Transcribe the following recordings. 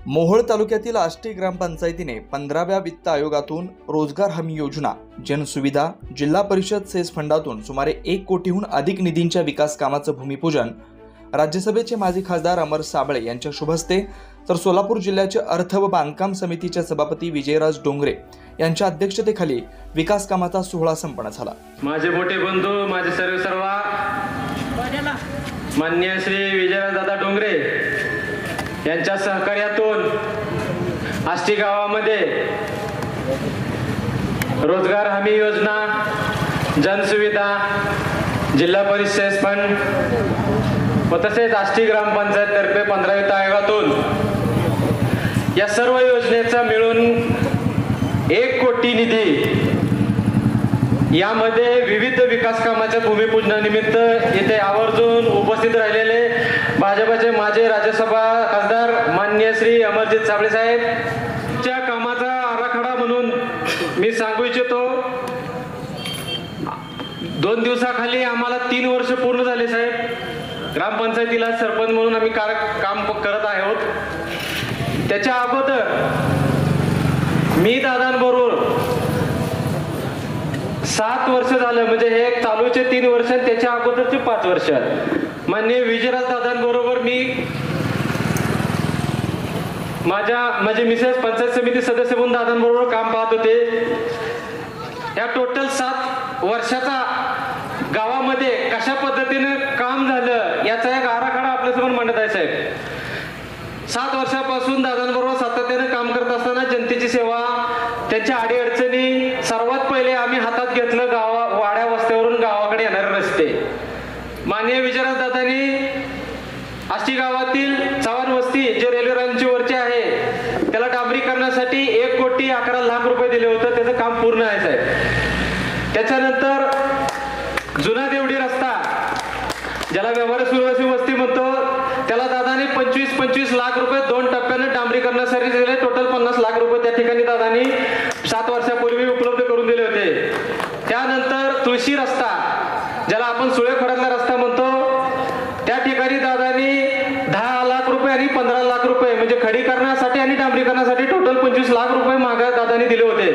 मोहोळ तालुक्यातील आष्टी ग्रामपंचायतीने 15व्या वित्त आयोगातून रोजगार हमी योजना, जनसुविधा, जिल्हा परिषद सेस फंडातून सुमारे 1 कोटीहून अधिक निधींच्या विकास कामाचं भूमिपूजन राज्यसभेचे माजी खासदार अमर साबळे यांच्या शुभ हस्ते, तर सोलापूर जिल्ह्याचे अर्थ व बांधकाम समितीचे सभापती विजयराज डोंगरे यांच्या अध्यक्षतेखाली विकास कामाचा सोहळा संपन्न झाला। माझे मोठे बंधू, माझे सर्वा माननीय श्री विजयराज दादा डोंगरे यांच्या सहकार्यातून आष्टी गावामध्ये रोजगार हमी योजना, जनसुविधा, जिल्हा परिषद फंड व तसेच आष्टी ग्रामपंचायत तर्फे 15व्या वित्त आयोगातून या सर्व योजनेचा मिळून 1 कोटी निधी यामध्ये विविध विकास कामाच्या भूमिपूजनानिमित्त येथे आवर्जून उपस्थित राहिलेले भाजपचे माजी राज्यसभा खासदार माननीय श्री अमरजीत साबळे साहेब च्या कामाचा आराखडा म्हणून मी सांगू इच्छितो। 2 दिवसाखाली आम्हाला 3 वर्ष पूर्ण झाले साहेब। ग्रामपंचायतीला सरपंच म्हणून आम्ही काम करत आहोत। त्याच्या अगोदर मी दादांबरोबर 7 वर्ष झालं, म्हणजे हे चालूचे 3 वर्ष, त्याच्या अगोदरचे 5 वर्ष माननीय विजयराज दादांबरोबर मी माझे मिसेस पंचायत समिती सदस्य म्हणून दादांबरोबर काम पाहत होते। या टोटल 7 वर्षाचा गावामध्ये कशा पद्धतीने काम झालं याचा एक आराखडा आपल्यासमोर मांडत आहे साहेब। 7 वर्षापासून दादांबरोबर सातत्याने काम करत असताना जनतेची सेवा, त्यांच्या अडीअडचणी सर्वात पहिले आम्ही हातात घेतलं वाड्या वस्त्यावरून गावाकडे येणारे रस्ते। माननीय विजयराज दादांनी आष्टी गावातील चव्हाण वस्ती जे रेल्वे लाईनच्या वरचे आहे त्याला डांबरीकरणासाठी 1 कोटी 11 लाख रुपये दिले होते। त्याचं काम पूर्ण आहे साहेब। त्याच्यानंतर जुना देवडी रस्ता, ज्याला व्यवहार सुरवासी वस्ती म्हणतो, त्याला दादानी 25 लाख रुपये 2 टप्प्याने डांबरीकरणासाठी दिले। टोटल 50 लाख रुपये त्या ठिकाणी दादानी 7 वर्षापूर्वी उपलब्ध करून दिले होते। त्यानंतर तुळशी रस्ता, ज्याला आपण सुळेखोड्यातला रस्ता म्हणतो, त्या ठिकाणी दादानी 10 लाख रुपये आणि 15 लाख रुपये म्हणजे खडीकरणासाठी आणि डांबरीकरणासाठी टोटल 25 लाख रुपये मागे दादानी दिले होते।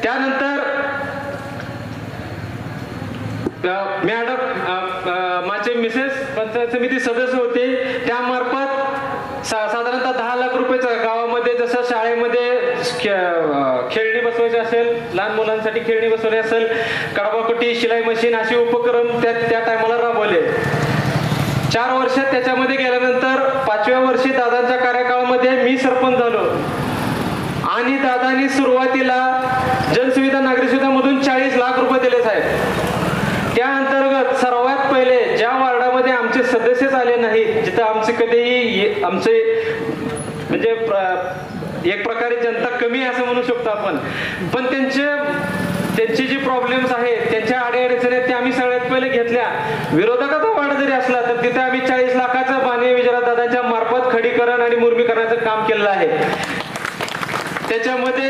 त्यानंतर मॅडम माझे मिसेस पंचायत समिती सदस्य होते, त्यामार्फत साधारणतः 10 लाख रुपयेचा गावामध्ये, जसं शाळेमध्ये खेळणी बसवायची असेल, लहान मुलांसाठी खेळणी बसवली असेल, कडबाकुटी, शिलाई मशीन असे उपक्रम त्या टायमाला राबवले। 4 वर्ष त्याच्यामध्ये गेल्यानंतर 5व्या वर्षी दादांच्या कार्यकाळामध्ये मी सरपंच झालो आणि दादांनी सुरुवातीला जनसुविधा, नागरिक सुविधा मधून 40 लाख रुपये दिले साहेब। त्या अंतर्गत सर्वात पहिले ज्या वार्डामध्ये आमचे सदस्यच आले नाहीत, जिथं आमचे कधीही आमचे म्हणजे एक प्रकारे जनता कमी असं म्हणू शकतो आपण, पण त्यांचे जे प्रॉब्लेम्स आहेत, त्यांच्या अडीअडचणी आहेत, त्या आम्ही सगळ्यात पहिले घेतल्या। विरोधकाचा वार्ड जरी असला तर तिथे आम्ही 40 लाखाचं माननीय विजयराज दादांच्या मार्फत खडीकरण आणि मुरमीकरणाचं काम केलेलं आहे। त्याच्यामध्ये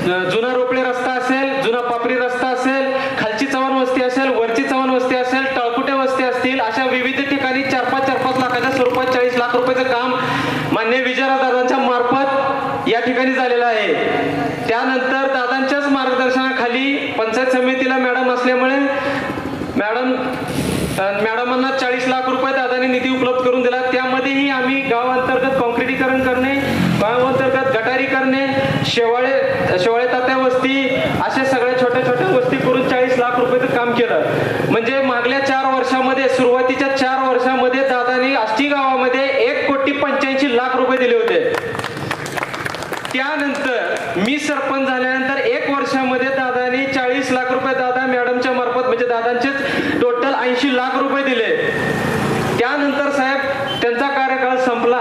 जुना रोपळे रस्ता असेल, जुना पापरी रस्ता असेल, खालची चव्हाण वस्ती असेल, वरची चव्हाण वस्ती असेल, तळकुटे वस्ती असतील, अशा विविध ठिकाणी 4-5 लाखाच्या स्वरूपात 40 लाख रुपयाचं काम माननीय विजयराज दादांच्या मार्फत या ठिकाणी झालेलं आहे। त्यानंतर दादांच्याच मार्गदर्शनाखाली पंचायत समितीला मॅडम असल्यामुळे मॅडमांना 40 लाख रुपये दादांनी निधी उपलब्ध करून दिला। त्यामध्येही आम्ही गावांतर्गत काँक्रिटीकरण करणे, गावांतर्गत गटारी करणे, शेवाळे तात्या वस्ती, अशा सगळ्या छोट्या वस्ती करून 40 लाख रुपयाचं काम केलं। म्हणजे मागल्या 4 वर्षामध्ये, सुरुवातीच्या 4 वर्षामध्ये दादांनी आष्टी गावामध्ये 1 कोटी 85 लाख रुपये दिले होते। त्यानंतर मी सरपंच झाल्यानंतर 1 वर्षामध्ये दादांनी 40 लाख रुपये दादा मॅडमच्या मार्फत, म्हणजे दादांचे टोटल 80 लाख रुपये दिले। त्यानंतर साहेब त्यांचा कार्यकाळ संपला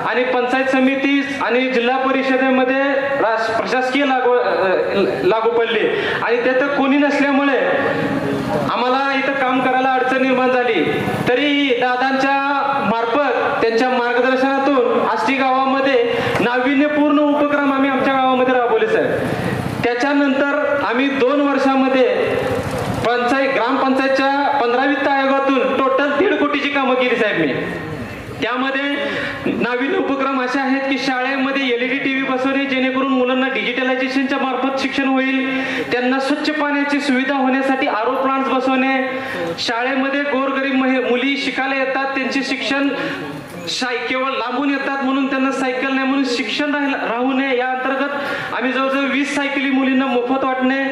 आणि पंचायत समिती आणि जिल्हा परिषदेमध्ये प्रशासकीय लागू पडली आणि त्यात कोणी नसल्यामुळे आम्हाला इथं काम करायला अडचण निर्माण झाली। तरीही दादांच्या मार्फत, त्यांच्या मार्गदर्शनातून आष्टी गावामध्ये नाविन्यपूर्ण उपक्रम आम्ही आमच्या गावामध्ये राबवले साहेब। त्याच्यानंतर आम्ही 2 वर्षामध्ये ग्रामपंचायतच्या 15व्या वित्त आयोगातून टोटल 1.5 कोटीची कामं केली साहेब मी। त्यामध्ये नवीन उपक्रम असे आहेत की शाळेमध्ये LED TV बसवणे, जेणेकरून मुलांना डिजिटलायझेशनच्या मार्फत शिक्षण होईल. त्यांना स्वच्छ पाण्याची सुविधा होण्यासाठी RO प्लांट्स बसवणे. शाळेमध्ये गोरगरीब मुली शिकायला येतात, त्यांचे शिक्षण केवळ लांबून येतात म्हणून त्यांना सायकल नाही म्हणून शिक्षण राहू नये, या अंतर्गत आम्ही जवळजवळ 20 सायकली मुलींना मोफत वाटणे.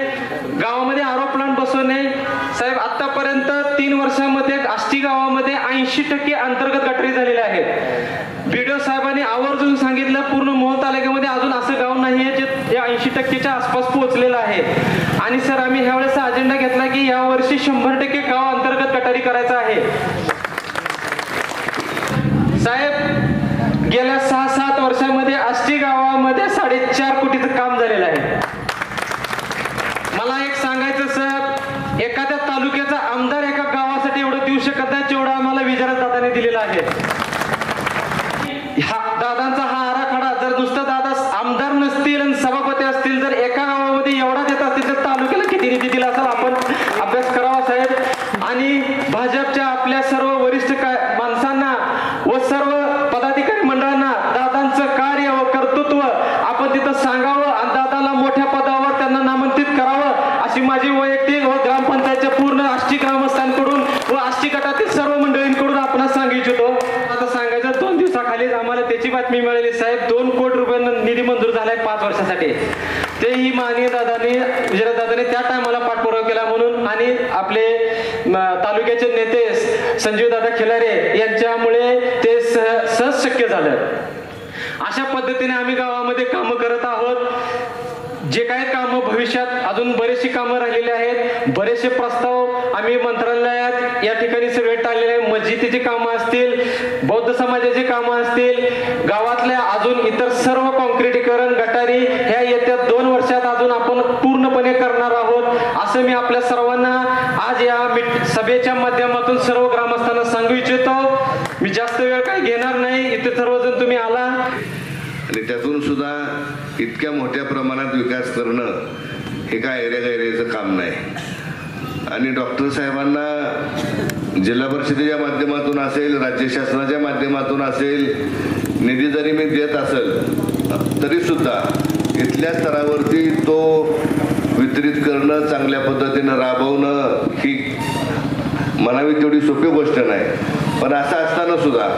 गावामध्ये RO प्लांट बसवणे. साहेब, आतापर्यंत 3 वर्षामध्ये आष्टी गावामध्ये 80% अंतर्गत गटारी झालेले आहेत. BDO साहेबांनी आवर्जून सांगितलं, पूर्ण मोहोळ तालुक्यामध्ये अजून असं गाव नाही आहे जे 80%च्या आसपास पोहोचलेलं आहे. आणि सर, आम्ही ह्या वेळेस अजेंडा घेतला की या वर्षी 100% गाव अंतर्गत गटारी करायचं आहे. साहेब, गेल्या 6-7 वर्षामध्ये आष्टी गावामध्ये 4.5 कोटीचं काम झालेलं आहे. मला एक सांगायचं सर, एखाद्या तालुक्याचा आमदार एका गावासाठी एवढं देऊ शकत नाही जेवढं आम्हाला विचारत दादाने दिलेला आहे. दादांचा हा आराखडा, जर नुसतं दादा आमदार नसतील आणि सभापती असतील, जर एका गावामध्ये एवढा देत असतील तर तालुक्याला किती निधी दिला असेल आपण अभ्यास करावा साहेब. आणि भाजपच्या आपल्या सर्व वरिष्ठ माणसांना व सर्व पदाधिकारी मंडळांना दादांचं कार्य व कर्तृत्व आपण तिथं सांगावं आणि दादाला मोठ्या पदावर त्यांना नामांकित करावं अशी माझी वैयक्तिक व ग्रामपंचायतच्या पूर्ण आष्टी ग्रामस्थांकडून व आष्टी गटातील सर्व मंडळींकडून आपण सांगू इच्छितो. आता सांगायचं, 2 दिवसाखालीच आम्हाला त्याची बातमी मिळाली साहेब, 2 कोटी रुपयांना निधी मंजूर झालाय 5 वर्षासाठी. तेही माननीय दादाने, विजयराज दादाने त्या टायमाला पाठपुरावा केला म्हणून आणि आपले तालुक्याचे नेते संजीव दादा खिलारे यांच्यामुळे ते सहज शक्य झालं. अशा पद्धतीने आम्ही गावामध्ये कामं करत आहोत. जे काही कामं भविष्यात अजून बरेचशी कामं राहिलेली आहेत. बरेचसे प्रस्ताव आम्ही मंत्रालयात या ठिकाणी सर्वे टाळलेले आहे. मस्जिदीची कामं असतील, बौद्ध समाजाची कामं असतील, गावातल्या अजून इतर सर्व काँक्रिटीकरण, गटारी ह्या येत्या 2 वर्षात अजून आपण पूर्णपणे करणार आहोत असं मी आपल्या सर्वांना आज या सभेच्या माध्यमातून सर्व ग्रामस्थांना सांगू इच्छितो. मी जास्त वेळ काही घेणार नाही. इथे सर्वजण तुम्ही आला आणि त्यातून सुद्धा इतक्या मोठ्या प्रमाणात विकास करणं हे काय एरेगैरेचं काम नाही. आणि डॉक्टर साहेबांना जिल्हा परिषदेच्या माध्यमातून असेल, राज्य शासनाच्या माध्यमातून असेल, निधी जरी मी देत असेल तरी सुद्धा इथल्या स्तरावरती तो वितरित करणं, चांगल्या पद्धतीनं राबवणं ही म्हणावी तेवढी सोपी गोष्ट नाही. पण असं असताना सुद्धा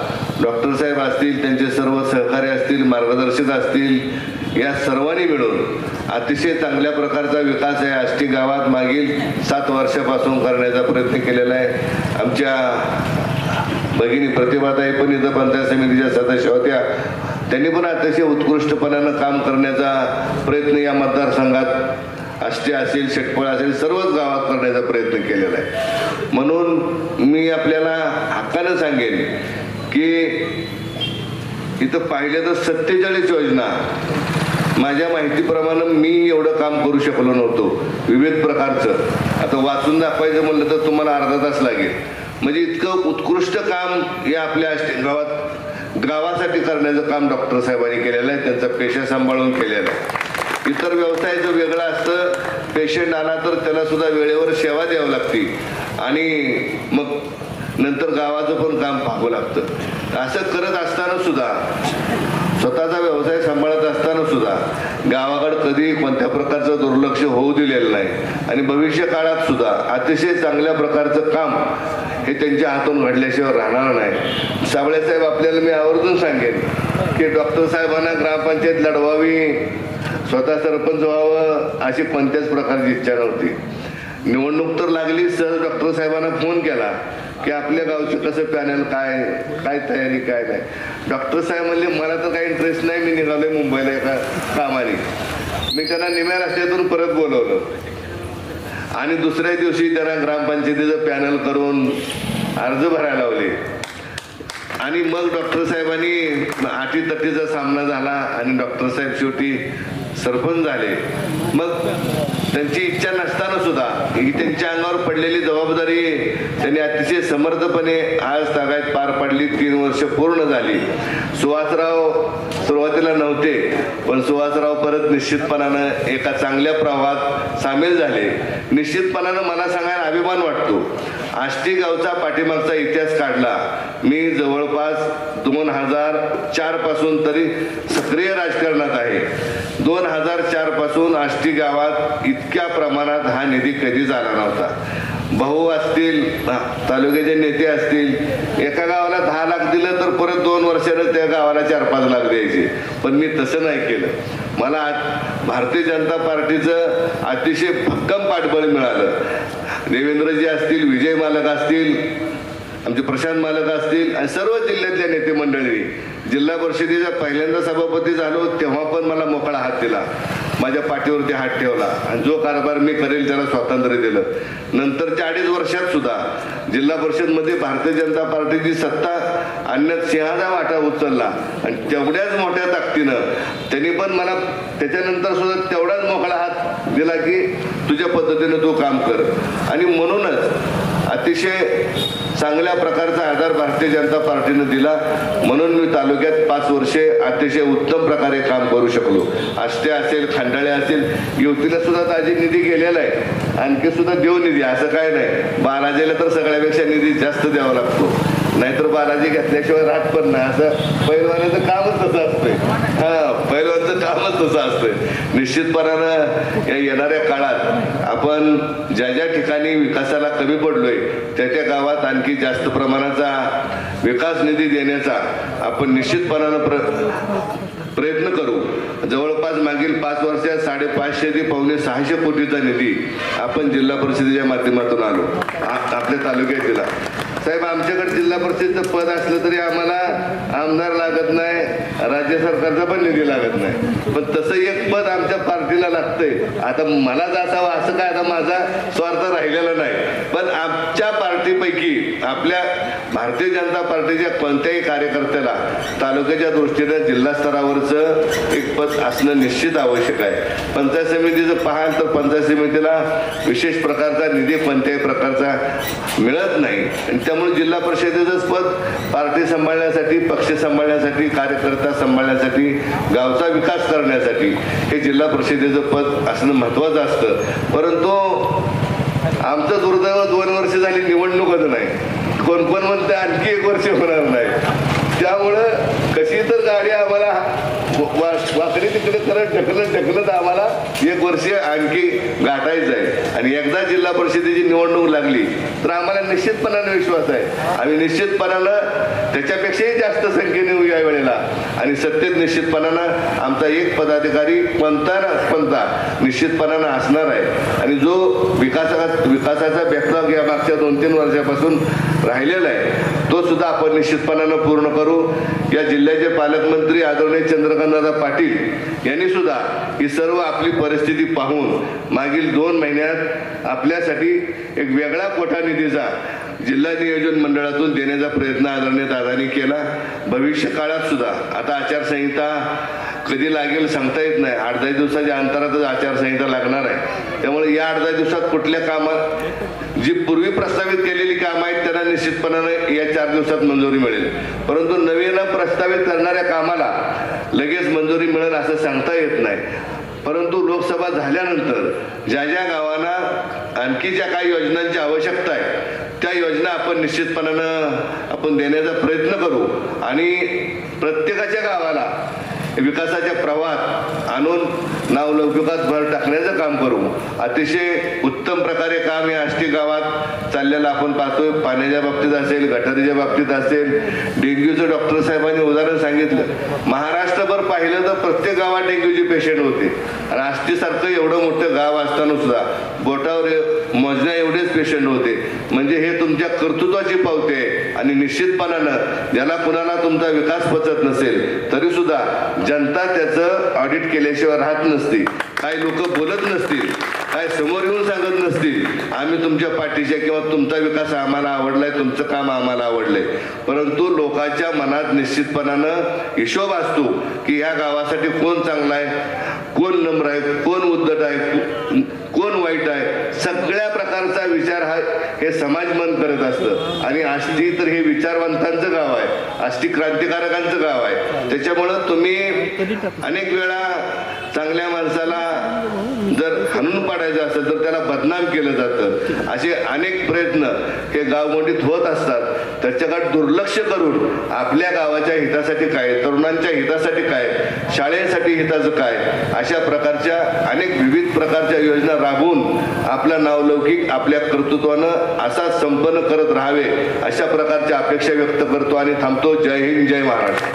डॉक्टर साहेब असतील, त्यांचे सर्व सहकारी असतील, मार्गदर्शक असतील, या सर्वांनी मिळून अतिशय चांगल्या प्रकारचा विकास आहे आष्टी गावात मागील 7 वर्षापासून करण्याचा प्रयत्न केलेला आहे. आमच्या भगिनी प्रतिभाताई पण इथं पंचायत समितीच्या सदस्य होत्या. त्यांनी पण अतिशय उत्कृष्टपणानं काम करण्याचा प्रयत्न या मतदारसंघात आष्टी असेल, शेटपळ असेल, सर्वच गावात करण्याचा प्रयत्न केलेला आहे. म्हणून मी आपल्याला हक्कानं सांगेन की इथं पाहिलं तर 47 योजना माझ्या माहितीप्रमाणे मी एवढं काम करू शकलो नव्हतो विविध प्रकारचं. आता वाचून दाखवायचं म्हणलं तर तुम्हाला अर्धा तास लागेल. म्हणजे इतकं उत्कृष्ट काम या आपल्या आष्टी गावासाठी करण्याचं काम डॉक्टर साहेबांनी केलेलं आहे. त्यांचा पेशा सांभाळून केलेला आहे. इतर व्यवसायाचं वेगळं असतं. पेशंट आला तर त्याला सुद्धा वेळेवर सेवा द्यावी लागते आणि मग नंतर गावाचं पण काम पाहावं लागतं. असं करत असताना सुद्धा, स्वतःचा व्यवसाय सांभाळत असताना सुद्धा गावाकडे कधी कोणत्या प्रकारचं दुर्लक्ष होऊ दिलेलं नाही. आणि भविष्य काळात सुद्धा अतिशय चांगल्या प्रकारचं काम हे त्यांच्या हातून घडल्याशिवाय राहणार नाही. साबळे साहेब, आपल्याला मी आवर्जून सांगेन की डॉक्टर साहेबांना ग्रामपंचायत लढवावी, स्वतः सरपंच व्हावं अशी कोणत्याच प्रकारची इच्छा नव्हती. निवडणूक तर लागली, सहज डॉक्टर साहेबांना फोन केला की आपल्या गावचं कसं पॅनल, काय तयारी, काय नाही. डॉक्टर साहेब म्हणले मला तर काही इंटरेस्ट नाही, मी निघालोय मुंबईला एका कामाने. मी त्यांना निम्या रस्त्यातून परत बोलवलं आणि दुसऱ्या दिवशी त्यांना ग्रामपंचायतीचं पॅनल करून अर्ज भरायला लावले. आणि मग डॉक्टर साहेबांनी अटीतटीचा सामना झाला आणि डॉक्टर साहेब शेवटी सरपंच झाले. मग त्यांची इच्छा नसताना सुद्धा ही त्यांच्या अंगावर पडलेली जबाबदारी त्यांनी अतिशय समर्थपणे आज तागायत पार पाडली. 3 वर्ष पूर्ण झाली. सुहासराव सुरुवातीला नव्हते, पण सुहासराव परत निश्चितपणानं एका चांगल्या प्रवाहात सामील झाले. निश्चितपणानं मला सांगायला अभिमान वाटतो आष्टी गावचा पाठीमागचा इतिहास काढला, मी जवळपास 2004 पासून तरी सक्रिय राजकारणात आहे. 2004 पासून आष्टी गावात इतक्या प्रमाणात हा निधी कधीच आला नव्हता. भाऊ असतील, तालुक्याचे नेते असतील, एका गावाला 10 लाख दिलं तर परत 2 वर्षानं त्या गावाला 4-5 लाख द्यायचे. पण मी तसं नाही केलं. मला भारतीय जनता पार्टीचं अतिशय भक्कम पाठबळ मिळालं. देवेंद्रजी असतील, विजय मालक असतील, आमचे प्रशांत मालक असतील आणि सर्व जिल्ह्यातल्या नेते मंडळी. जिल्हा परिषदेचा पहिल्यांदा सभापती झालो तेव्हा पण मला मोकळा हात दिला, माझ्या पाठीवरती हात ठेवला आणि जो कारभार मी करेल त्याला स्वातंत्र्य दिलं. नंतरच्या 2.5 वर्षात सुद्धा जिल्हा परिषदमध्ये भारतीय जनता पार्टीची सत्ता आणण्यात सिंहाचा वाटा उचलला आणि तेवढ्याच मोठ्या ताकदीनं त्यांनी पण मला त्याच्यानंतर सुद्धा तेवढाच मोकळा हात दिला की तुझ्या पद्धतीनं तू काम कर. आणि म्हणूनच अतिशय चांगल्या प्रकारचा आधार भारतीय जनता पार्टीनं दिला. म्हणून मी तालुक्यात 5 वर्षे अतिशय उत्तम प्रकारे काम करू शकलो. आष्टे असेल, खंडाळे असेल, युवतीला सुद्धा ताजी निधी गेलेला आहे, आणखी सुद्धा देऊ निधी, असं काय नाही. बालाजीला तर सगळ्यापेक्षा निधी जास्त द्यावा लागतो, नाहीतर बालाजी घेतल्याशिवाय राहत पण नाही. असं पैलवानाचं कामच तसं असतंय. पैलवानचं कामच तसं असतंय. निश्चितपणानं या येणाऱ्या काळात आपण ज्या ज्या ठिकाणी विकासाला कमी पडलोय त्या त्या गावात आणखी जास्त प्रमाणाचा विकास निधी देण्याचा आपण निश्चितपणानं प्रयत्न करू. जवळपास मागील 5 वर्षात 550 ते पावणे 600 कोटीचा निधी आपण जिल्हा परिषदेच्या माध्यमातून आलो आपल्या तालुक्यात दिला. साहेब, आमच्याकडे जिल्हा परिषदेचं पद असलं तरी आम्हाला आमदार लागत नाही, राज्य सरकारचा पण निधी लागत नाही, पण तसं एक पद आमच्या पार्टीला लागतंय. आता मला जासावं असं काय, आता माझा स्वार्थ राहिलेला नाही, पण आमच्या पार्टीपैकी आपल्या भारतीय जनता पार्टीच्या कोणत्याही कार्यकर्त्याला तालुक्याच्या दृष्टीने जिल्हा स्तरावरचं एक पद असणं निश्चित आवश्यक आहे. पंचायत समितीचं पाहाल तर पंचायत समितीला विशेष प्रकारचा निधी कोणत्याही प्रकारचा मिळत नाही आणि त्यामुळे जिल्हा परिषदेचंच पद पार्टी सांभाळण्यासाठी, पक्ष सांभाळण्यासाठी, कार्यकर्ता सांभाळण्यासाठी, गावचा विकास करण्यासाठी हे जिल्हा परिषदेचं पद असणं महत्त्वाचं असतं. परंतु आमचं दुर्दैव 2 वर्ष झाली निवडणूकच नाही. कोण म्हणते आणखी 1 वर्ष होणार नाही. त्यामुळं कशी तर गाडी आम्हाला वाकडी तिकडे करत ढकलत आम्हाला 1 वर्ष आणखी गाठायचं आहे. आणि एकदा जिल्हा परिषदेची निवडणूक लागली तर आम्हाला निश्चितपणाने विश्वास आहे, आम्ही निश्चितपणानं त्याच्यापेक्षाही जास्त संख्येने येऊ या वेळेला. आणि सत्तेत निश्चितपणानं आमचा एक पदाधिकारी कोणता निश्चितपणानं असणार आहे. आणि जो विकासाचा बॅकलॉग या मागच्या 2-3 वर्षापासून राहिलेला आहे तो सुद्धा आपण निश्चितपणानं पूर्ण करू. या जिल्ह्याचे पालकमंत्री आदरणीय चंद्रकांतदादा पाटील यांनी सुद्धा ही सर्व आपली परिस्थिती पाहून मागील 2 महिन्यात आपल्यासाठी एक वेगळा कोटा निधीचा जिल्हा नियोजन मंडळातून देण्याचा प्रयत्न आदरणीय दादांनी केला. भविष्य काळात सुद्धा आता आचारसंहिता कधी लागेल सांगता येत नाही. 8-10 दिवसाच्या अंतरातच आचारसंहिता लागणार आहे. त्यामुळे या 8-10 दिवसात कुठल्या कामात जी पूर्वी प्रस्तावित केलेली कामं आहेत त्यांना निश्चितपणाने या 4 दिवसात मंजुरी मिळेल. परंतु नवीन प्रस्तावित करणाऱ्या कामाला लगेच मंजुरी मिळेल असं सांगता येत नाही. परंतु लोकसभा झाल्यानंतर ज्या ज्या गावांना आणखी ज्या काही योजनांची आवश्यकता आहे त्या योजना आपण निश्चितपणानं आपण देण्याचा प्रयत्न करू आणि प्रत्येकाच्या गावाला विकासाच्या प्रवाहात आणून नावलौकिकात भर टाकण्याचं काम करू. अतिशय उत्तम प्रकारे काम या आष्टी गावात चाललेलं आपण पाहतोय. पाण्याच्या बाबतीत असेल, गटारीच्या बाबतीत असेल, डेंग्यूचं डॉक्टर साहेबांनी उदाहरण सांगितलं. महाराष्ट्रभर पाहिलं तर प्रत्येक गावात डेंग्यूचे पेशंट होते आणि आष्टीसारखं एवढं मोठं गाव असताना सुद्धा बोटावर मोजण्या एवढेच पेशंट होते. म्हणजे हे तुमच्या कर्तृत्वाची पावती आहे. आणि निश्चितपणानं ज्याला कुणाला तुमचा विकास पचत नसेल तरी सुद्धा जनता त्याचं ऑडिट केल्याशिवाय राहत नसते. काही लोक बोलत नसतील, काय समोर येऊन सांगत नसतील आम्ही तुमच्या पाठीच्या किंवा तुमचा विकास आम्हाला आवडलाय, तुमचं काम आम्हाला आवडलंय. परंतु लोकांच्या मनात निश्चितपणानं हिशोब असतो की या गावासाठी कोण चांगला आहे, कोण नम्र आहे, कोण उद्धट आहे, कोण वाईट आहे. सगळ्या प्रकारचा प्रकारचा विचार हे समाज मन करत असतं आणि आष्टी तर हे विचारवंतांचं गाव आहे, आष्टी क्रांतिकारकांचं गाव आहे. त्याच्यामुळं तुम्ही अनेक वेळा चांगल्या माणसाला जर हाणून पाडायचं असेल तर त्याला बदनाम केलं जातं. असे अनेक प्रयत्न हे गावमोडीत होत असतात. त्याच्याकडे दुर्लक्ष करून आपल्या गावाच्या हितासाठी काय, तरुणांच्या हितासाठी काय, शाळेसाठी हिताचं काय, अशा प्रकारच्या अनेक विविध प्रकारच्या योजना राबवून आपला नावलौकिक आपल्या कर्तृत्वानं असा संपन्न करत राहावे अशा प्रकारच्या अपेक्षा व्यक्त करतो आणि थांबतो. जय हिंद, जय महाराष्ट्र.